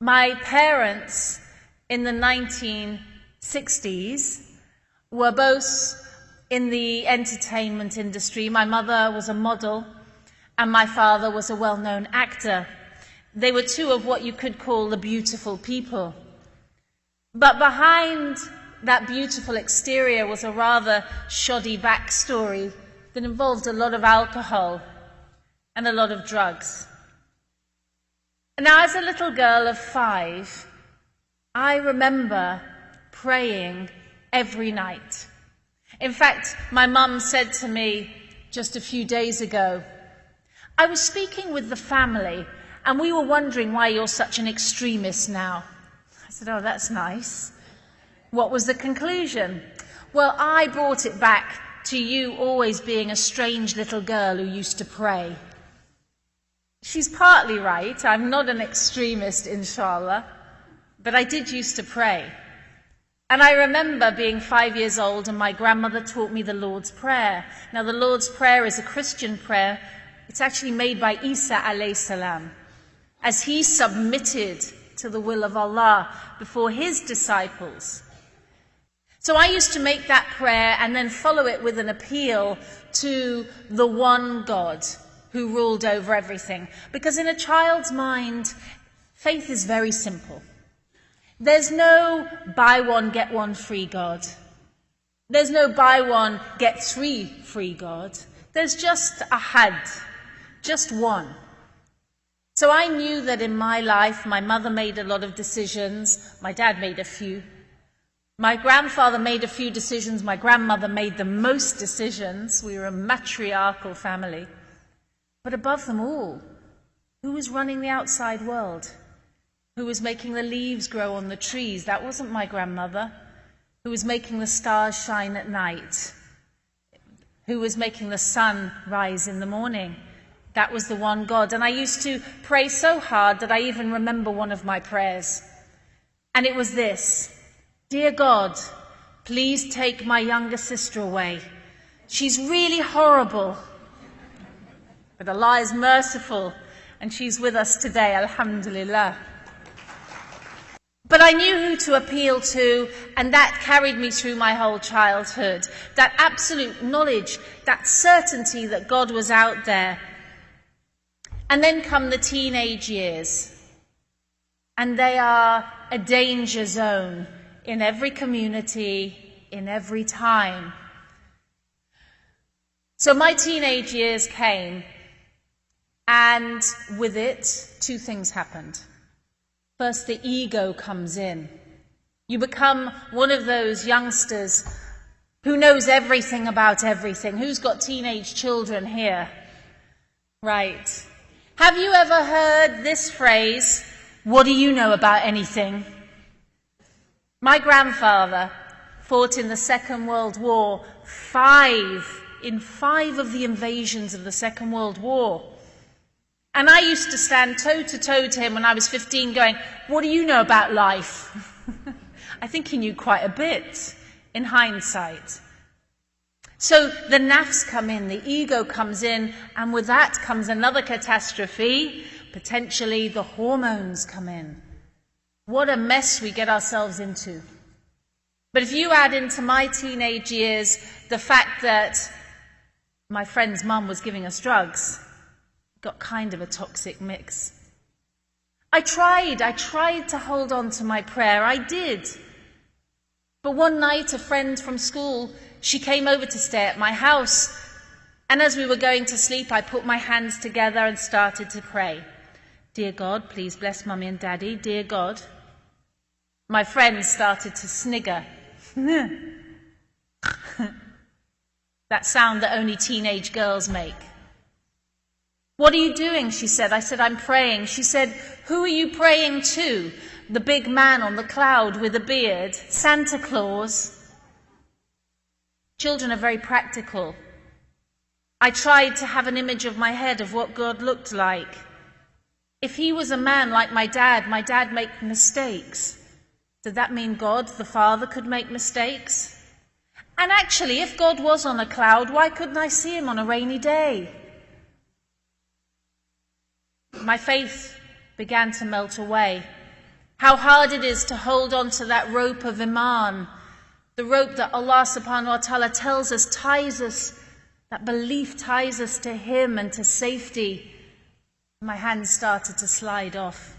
My parents in the 1960s were both in the entertainment industry. My mother was a model and my father was a well-known actor. They were two of what you could call the beautiful people. But behind that beautiful exterior was a rather shoddy backstory that involved a lot of alcohol and a lot of drugs. Now, as a little girl of 5, I remember praying every night. In fact, my mum said to me just a few days ago, I was speaking with the family and we were wondering why you're such an extremist now. I said, oh, that's nice. What was the conclusion? Well, I brought it back to you always being a strange little girl who used to pray. She's partly right. I'm not an extremist, inshallah, but I did used to pray. And I remember being 5 years old and my grandmother taught me the Lord's Prayer. Now, the Lord's Prayer is a Christian prayer. It's actually made by Isa alayhi salam, as he submitted to the will of Allah before his disciples. So I used to make that prayer and then follow it with an appeal to the one God who ruled over everything. Because in a child's mind, faith is very simple. There's no buy one, get one free God. There's no buy one, get 3 free God. There's just ahad, just one. So I knew that in my life, my mother made a lot of decisions. My dad made a few. My grandfather made a few decisions. My grandmother made the most decisions. We were a matriarchal family. But above them all, who was running the outside world? Who was making the leaves grow on the trees? That wasn't my grandmother. Who was making the stars shine at night? Who was making the sun rise in the morning? That was the one God. And I used to pray so hard that I even remember one of my prayers. And it was this: Dear God, please take my younger sister away. She's really horrible. But Allah is merciful, and she's with us today, alhamdulillah. But I knew who to appeal to, and that carried me through my whole childhood. That absolute knowledge, that certainty that God was out there. And then come the teenage years. And they are a danger zone in every community, in every time. So my teenage years came, and with it, 2 things happened. First, the ego comes in. You become one of those youngsters who knows everything about everything. Who's got teenage children here? Right. Have you ever heard this phrase, what do you know about anything? My grandfather fought in the Second World War, in five of the invasions of the Second World War. And I used to stand toe-to-toe to him when I was 15 going, what do you know about life? I think he knew quite a bit in hindsight. So the nafs come in, the ego comes in, and with that comes another catastrophe. Potentially the hormones come in. What a mess we get ourselves into. But if you add into my teenage years the fact that my friend's mum was giving us drugs, got kind of a toxic mix. I tried to hold on to my prayer, I did. But one night a friend from school, she came over to stay at my house, and as we were going to sleep, I put my hands together and started to pray. Dear God, please bless Mummy and Daddy, dear God. My friend started to snigger. That sound that only teenage girls make. What are you doing? She said. I said, I'm praying. She said, who are you praying to? The big man on the cloud with a beard? Santa Claus? Children are very practical. I tried to have an image of my head of what God looked like. If he was a man like my dad made mistakes. Did that mean God, the Father, could make mistakes? And actually, if God was on a cloud, why couldn't I see him on a rainy day? My faith began to melt away. How hard it is to hold on to that rope of Iman, the rope that Allah subhanahu wa ta'ala tells us ties us, that belief ties us to Him and to safety. My hands started to slide off.